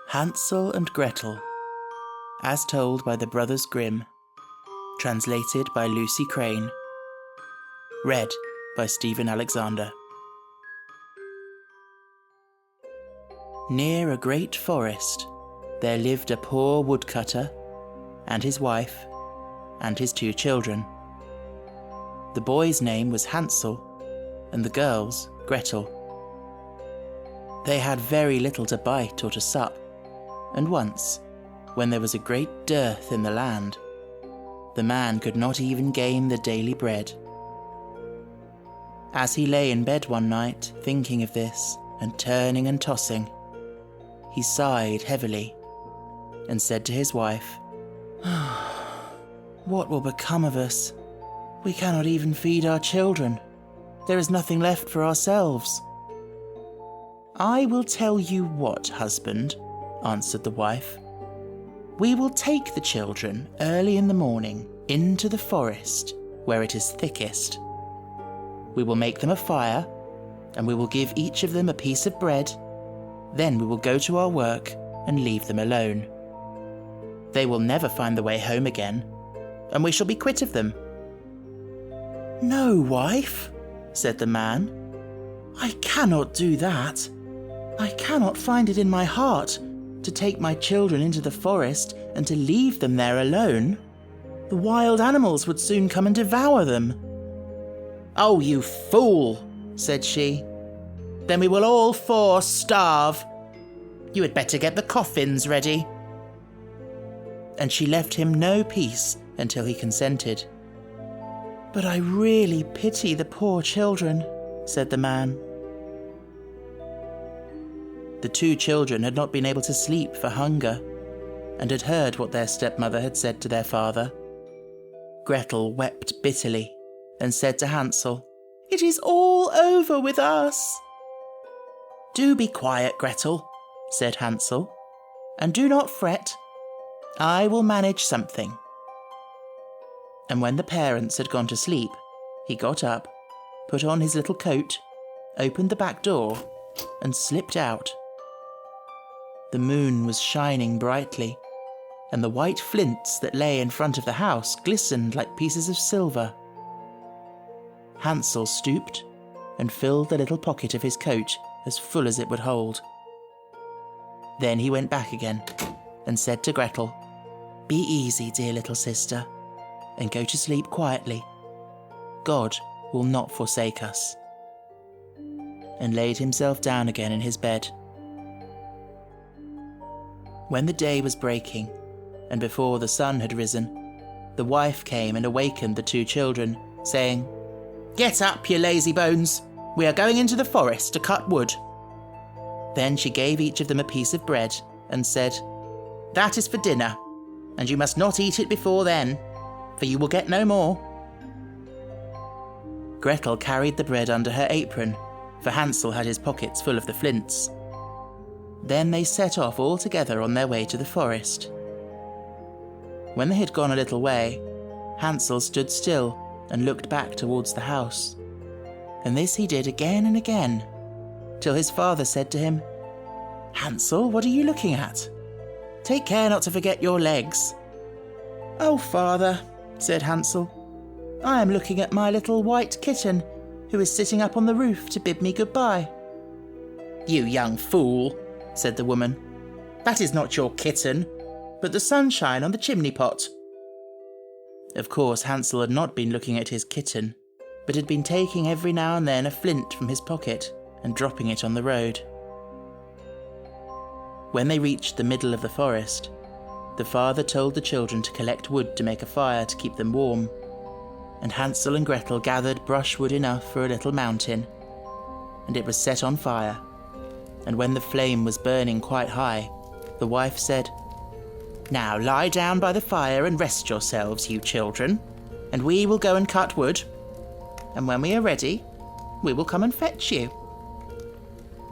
Hansel and Gretel, as told by the Brothers Grimm, translated by Lucy Crane, read by Stephen Alexander. Near a great forest, there lived a poor woodcutter, and his wife, and his 2 children. The boy's name was Hansel, and the girl's Gretel. They had very little to bite or to sup, and once, when there was a great dearth in the land, the man could not even gain the daily bread. As he lay in bed one night, thinking of this, and turning and tossing, he sighed heavily, and said to his wife, "What will become of us? We cannot even feed our children. There is nothing left for ourselves." "I will tell you what, husband," answered the wife. "We will take the children early in the morning into the forest where it is thickest. We will make them a fire, and we will give each of them a piece of bread. Then we will go to our work and leave them alone. They will never find the way home again, and we shall be quit of them." "No, wife," said the man. "I cannot do that. I cannot find it in my heart to take my children into the forest and to leave them there alone. The wild animals would soon come and devour them." "Oh, you fool," said she. "Then we will all 4 starve. You had better get the coffins ready." And she left him no peace until he consented. "But I really pity the poor children," said the man. The 2 children had not been able to sleep for hunger, and had heard what their stepmother had said to their father. Gretel wept bitterly, and said to Hansel, "It is all over with us." "Do be quiet, Gretel," said Hansel, "and do not fret. I will manage something." And when the parents had gone to sleep, he got up, put on his little coat, opened the back door, and slipped out. The moon was shining brightly, and the white flints that lay in front of the house glistened like pieces of silver. Hansel stooped and filled the little pocket of his coat as full as it would hold. Then he went back again and said to Gretel, "Be easy, dear little sister, and go to sleep quietly. God will not forsake us," and laid himself down again in his bed. When the day was breaking, and before the sun had risen, the wife came and awakened the 2 children, saying, "Get up, you lazy bones! We are going into the forest to cut wood." Then she gave each of them a piece of bread, and said, "That is for dinner, and you must not eat it before then, for you will get no more." Gretel carried the bread under her apron, for Hansel had his pockets full of the flints. Then they set off all together on their way to the forest. When they had gone a little way, Hansel stood still and looked back towards the house. And this he did again and again, till his father said to him, "Hansel, what are you looking at? Take care not to forget your legs." "Oh, father," said Hansel, "I am looking at my little white kitten, who is sitting up on the roof to bid me goodbye." "You young fool," said the woman, "that is not your kitten, but the sunshine on the chimney pot." Of course, Hansel had not been looking at his kitten, but had been taking every now and then a flint from his pocket and dropping it on the road. When they reached the middle of the forest, the father told the children to collect wood to make a fire to keep them warm, and Hansel and Gretel gathered brushwood enough for a little mountain, and it was set on fire. And when the flame was burning quite high, the wife said, "Now lie down by the fire and rest yourselves, you children, and we will go and cut wood, and when we are ready, we will come and fetch you."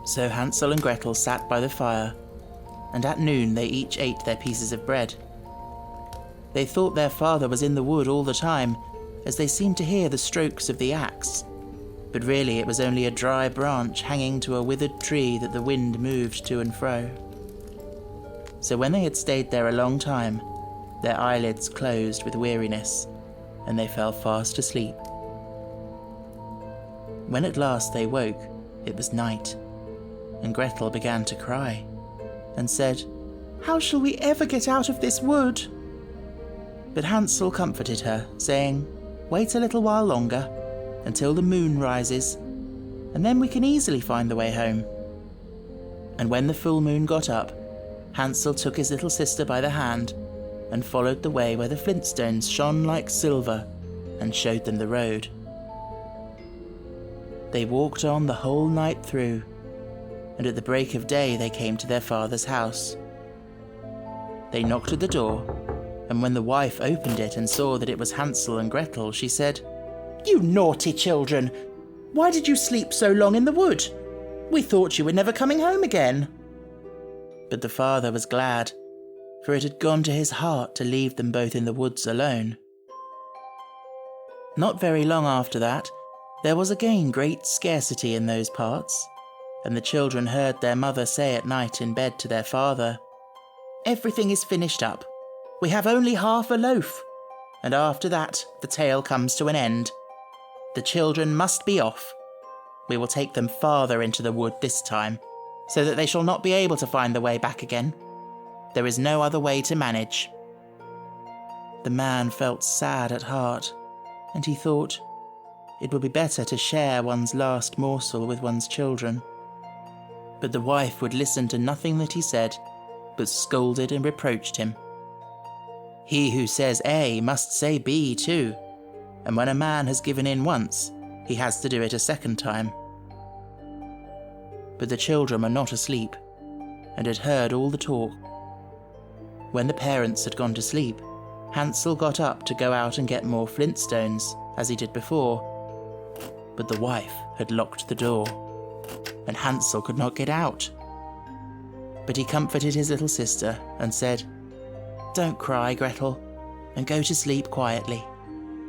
So Hansel and Gretel sat by the fire, and at noon they each ate their pieces of bread. They thought their father was in the wood all the time, as they seemed to hear the strokes of the axe, but really it was only a dry branch hanging to a withered tree that the wind moved to and fro. So when they had stayed there a long time, their eyelids closed with weariness, and they fell fast asleep. When at last they woke, it was night, and Gretel began to cry, and said, "How shall we ever get out of this wood?" But Hansel comforted her, saying, "Wait a little while longer, until the moon rises, and then we can easily find the way home." And when the full moon got up, Hansel took his little sister by the hand and followed the way where the flintstones shone like silver and showed them the road. They walked on the whole night through, and at the break of day they came to their father's house. They knocked at the door, and when the wife opened it and saw that it was Hansel and Gretel, she said, "You naughty children! Why did you sleep so long in the wood? We thought you were never coming home again." But the father was glad, for it had gone to his heart to leave them both in the woods alone. Not very long after that, there was again great scarcity in those parts, and the children heard their mother say at night in bed to their father, "Everything is finished up. We have only half a loaf, and after that the tale comes to an end. The children must be off. We will take them farther into the wood this time, so that they shall not be able to find the way back again. There is no other way to manage." The man felt sad at heart, and he thought, it would be better to share one's last morsel with one's children. But the wife would listen to nothing that he said, but scolded and reproached him. He who says A must say B too, and when a man has given in once, he has to do it a second time. But the children were not asleep, and had heard all the talk. When the parents had gone to sleep, Hansel got up to go out and get more flintstones, as he did before. But the wife had locked the door, and Hansel could not get out. But he comforted his little sister and said, "Don't cry, Gretel, and go to sleep quietly,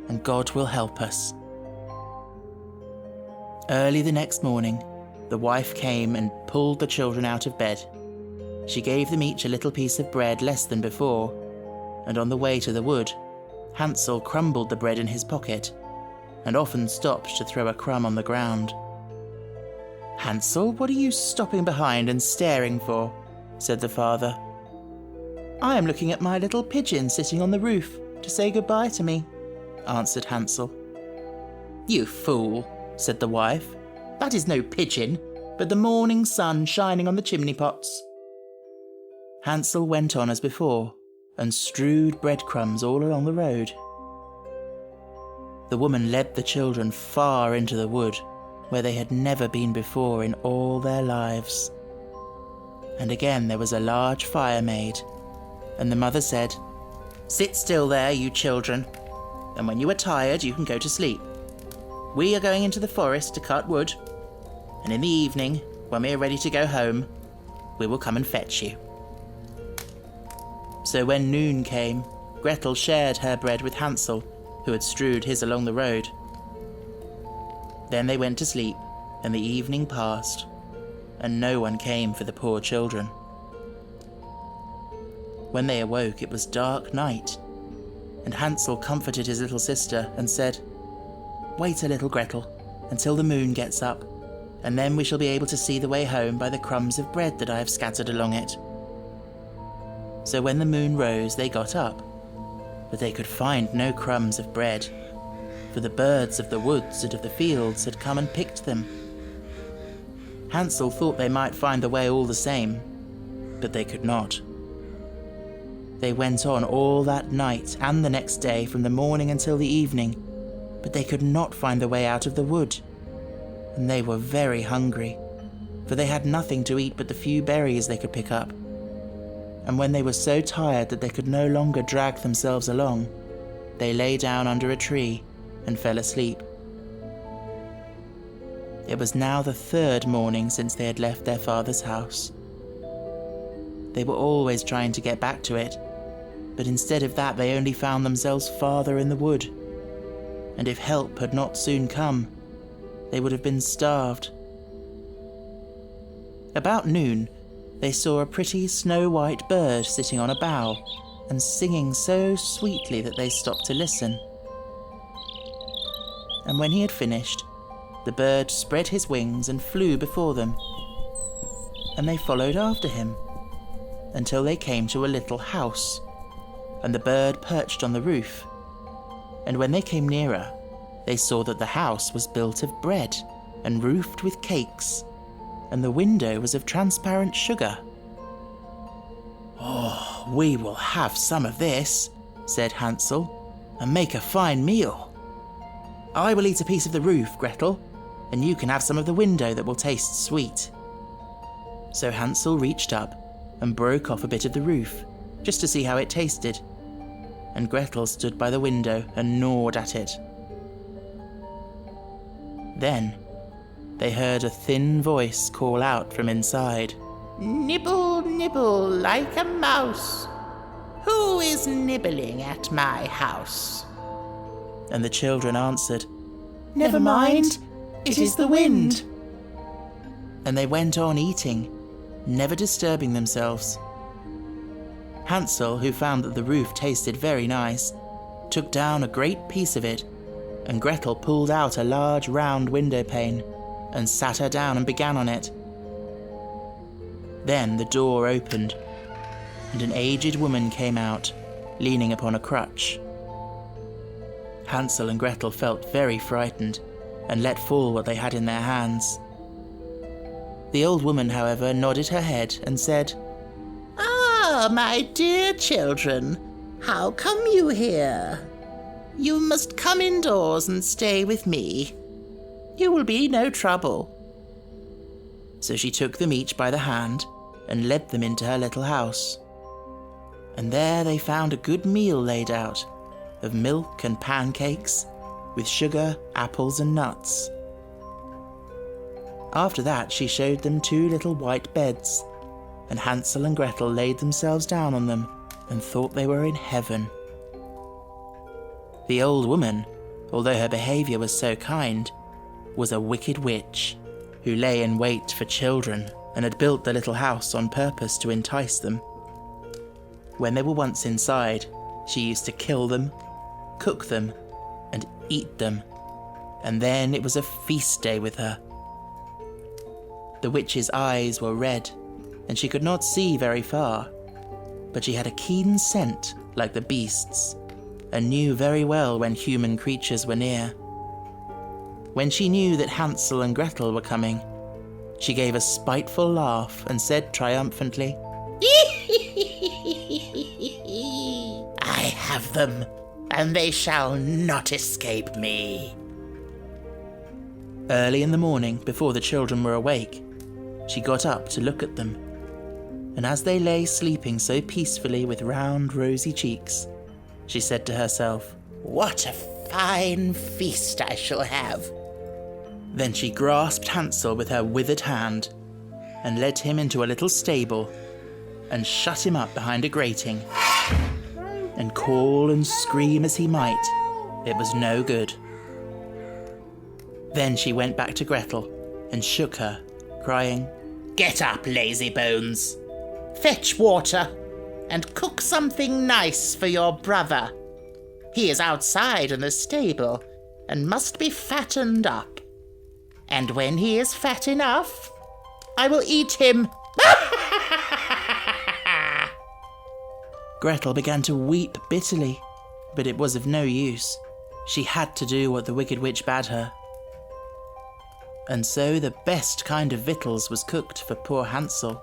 and God will help us." Early the next morning, the wife came and pulled the children out of bed. She gave them each a little piece of bread less than before, and on the way to the wood, Hansel crumbled the bread in his pocket, and often stopped to throw a crumb on the ground. "Hansel, what are you stopping behind and staring for?" said the father. "I am looking at my little pigeon sitting on the roof to say goodbye to me," answered Hansel. "You fool," said the wife. "That is no pigeon, but the morning sun shining on the chimney pots." Hansel went on as before, and strewed breadcrumbs all along the road. The woman led the children far into the wood, where they had never been before in all their lives. And again there was a large fire made, and the mother said, "Sit still there, you children, and when you are tired you can go to sleep. We are going into the forest to cut wood, and in the evening, when we are ready to go home, we will come and fetch you." So when noon came, Gretel shared her bread with Hansel, who had strewed his along the road. Then they went to sleep, and the evening passed, and no one came for the poor children. When they awoke, it was dark night, and Hansel comforted his little sister and said, "Wait a little, Gretel, until the moon gets up, and then we shall be able to see the way home by the crumbs of bread that I have scattered along it." So when the moon rose, they got up, but they could find no crumbs of bread, for the birds of the woods and of the fields had come and picked them. Hansel thought they might find the way all the same, but they could not. They went on all that night and the next day from the morning until the evening, but they could not find the way out of the wood, and they were very hungry, for they had nothing to eat but the few berries they could pick up. And when they were so tired that they could no longer drag themselves along, they lay down under a tree and fell asleep. It was now the third morning since they had left their father's house. They were always trying to get back to it, but instead of that they only found themselves farther in the wood, and if help had not soon come, they would have been starved. About noon, they saw a pretty snow-white bird sitting on a bough and singing so sweetly that they stopped to listen. And when he had finished, the bird spread his wings and flew before them, and they followed after him until they came to a little house, and the bird perched on the roof. And when they came nearer, they saw that the house was built of bread and roofed with cakes, and the window was of transparent sugar. "Oh, we will have some of this," said Hansel, "and make a fine meal. I will eat a piece of the roof, Gretel, and you can have some of the window that will taste sweet." So Hansel reached up and broke off a bit of the roof, just to see how it tasted, and Gretel stood by the window and gnawed at it. Then they heard a thin voice call out from inside, "Nibble, nibble like a mouse. Who is nibbling at my house?" And the children answered, "Never mind, it is the wind." And they went on eating, never disturbing themselves. Hansel, who found that the roof tasted very nice, took down a great piece of it, and Gretel pulled out a large round window pane and sat her down and began on it. Then the door opened, and an aged woman came out, leaning upon a crutch. Hansel and Gretel felt very frightened and let fall what they had in their hands. The old woman, however, nodded her head and said, "Ah, my dear children, how come you here? You must come indoors and stay with me. You will be no trouble." So she took them each by the hand and led them into her little house. And there they found a good meal laid out, of milk and pancakes, with sugar, apples and nuts. After that she showed them 2 little white beds, and Hansel and Gretel laid themselves down on them and thought they were in heaven. The old woman, although her behaviour was so kind, was a wicked witch who lay in wait for children and had built the little house on purpose to entice them. When they were once inside, she used to kill them, cook them, and eat them, and then it was a feast day with her. The witch's eyes were red, and she could not see very far, but she had a keen scent like the beasts, and knew very well when human creatures were near. When she knew that Hansel and Gretel were coming, she gave a spiteful laugh and said triumphantly, "I have them, and they shall not escape me." Early in the morning, before the children were awake, she got up to look at them, and as they lay sleeping so peacefully with round rosy cheeks, she said to herself, "What a fine feast I shall have." Then she grasped Hansel with her withered hand and led him into a little stable and shut him up behind a grating. And call and scream as he might, it was no good. Then she went back to Gretel and shook her, crying, "Get up, lazy bones! Fetch water and cook something nice for your brother. He is outside in the stable and must be fattened up. And when he is fat enough, I will eat him." Gretel began to weep bitterly, but it was of no use. She had to do what the wicked witch bade her. And so the best kind of victuals was cooked for poor Hansel,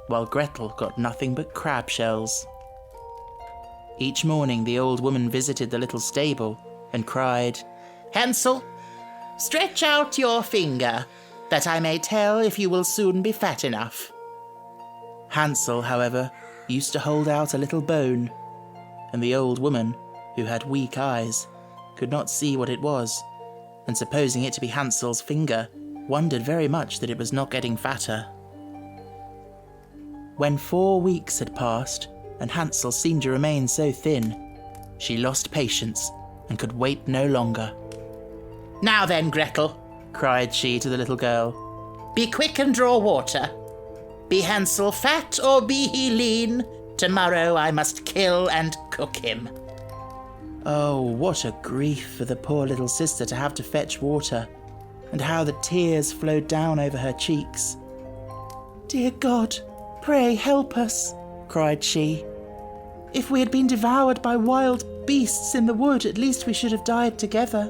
while Gretel got nothing but crab shells. Each morning the old woman visited the little stable and cried, "Hansel, stretch out your finger, that I may tell if you will soon be fat enough." Hansel, however, used to hold out a little bone, and the old woman, who had weak eyes, could not see what it was, and supposing it to be Hansel's finger, wondered very much that it was not getting fatter. When 4 weeks had passed, and Hansel seemed to remain so thin, she lost patience and could wait no longer. "Now then, Gretel," cried she to the little girl, "be quick and draw water. Be Hansel fat or be he lean, tomorrow I must kill and cook him." Oh, what a grief for the poor little sister to have to fetch water, and how the tears flowed down over her cheeks. "Dear God, pray help us," cried she. "If we had been devoured by wild beasts in the wood, at least we should have died together."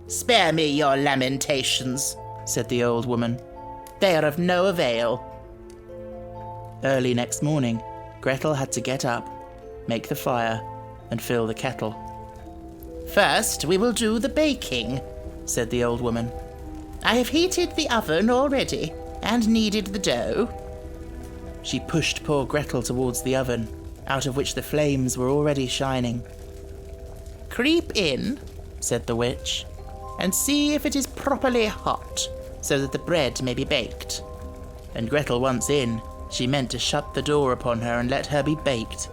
"Spare me your lamentations," said the old woman. "They are of no avail." Early next morning, Gretel had to get up, make the fire, and fill the kettle. "First we will do the baking," said the old woman. "I have heated the oven already and kneaded the dough." She pushed poor Gretel towards the oven, out of which the flames were already shining. "Creep in," said the witch, "and see if it is properly hot, so that the bread may be baked." And Gretel once in, she meant to shut the door upon her and let her be baked,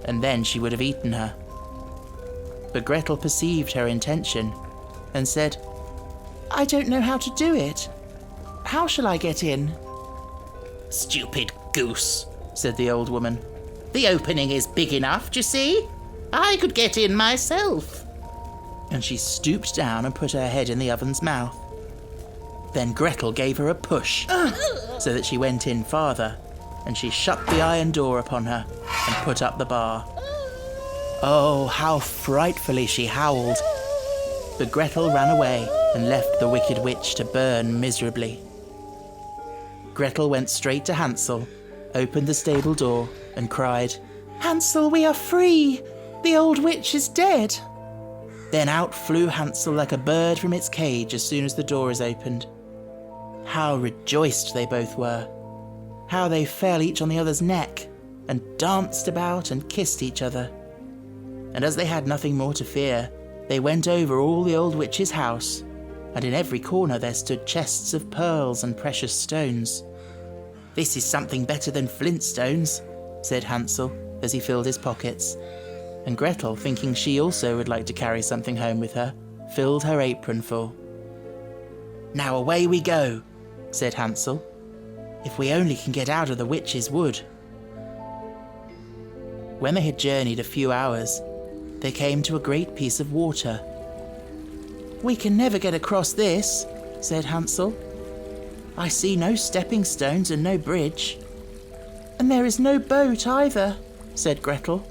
and then she would have eaten her. But Gretel perceived her intention, and said, "I don't know how to do it. How shall I get in?" "Stupid goose," said the old woman. "The opening is big enough, d'you see? I could get in myself." And she stooped down and put her head in the oven's mouth. Then Gretel gave her a push, so that she went in farther, and she shut the iron door upon her and put up the bar. Oh, how frightfully she howled! But Gretel ran away and left the wicked witch to burn miserably. Gretel went straight to Hansel, opened the stable door, and cried, "Hansel, we are free! The old witch is dead!" Then out flew Hansel like a bird from its cage as soon as the door is opened. How rejoiced they both were! How they fell each on the other's neck, and danced about and kissed each other. And as they had nothing more to fear, they went over all the old witch's house, and in every corner there stood chests of pearls and precious stones. "This is something better than flintstones," said Hansel as he filled his pockets. And Gretel, thinking she also would like to carry something home with her, filled her apron full. "Now away we go," said Hansel. "If we only can get out of the witch's wood." When they had journeyed a few hours, they came to a great piece of water. "We can never get across this," said Hansel. "I see no stepping stones and no bridge." "And there is no boat either," said Gretel.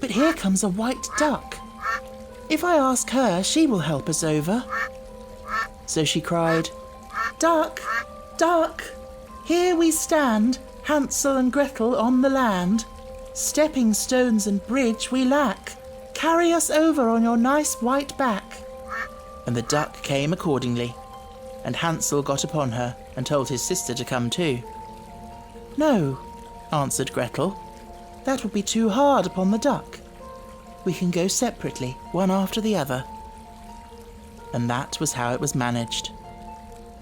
"But here comes a white duck. If I ask her, she will help us over." So she cried, "Duck, duck, here we stand, Hansel and Gretel on the land. Stepping stones and bridge we lack. Carry us over on your nice white back." And the duck came accordingly, and Hansel got upon her and told his sister to come too. "No," answered Gretel, "that would be too hard upon the duck. We can go separately, one after the other." And that was how it was managed.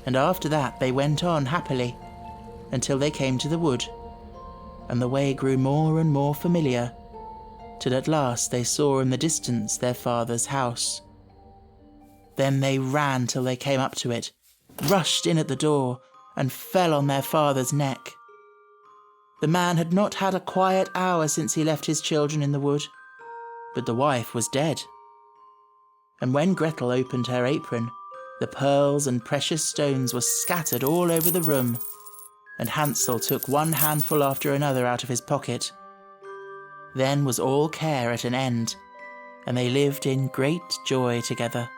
And after that they went on happily, until they came to the wood, and the way grew more and more familiar, till at last they saw in the distance their father's house. Then they ran till they came up to it, rushed in at the door, and fell on their father's neck. The man had not had a quiet hour since he left his children in the wood, but the wife was dead. And when Gretel opened her apron, the pearls and precious stones were scattered all over the room, and Hansel took one handful after another out of his pocket. Then was all care at an end, and they lived in great joy together.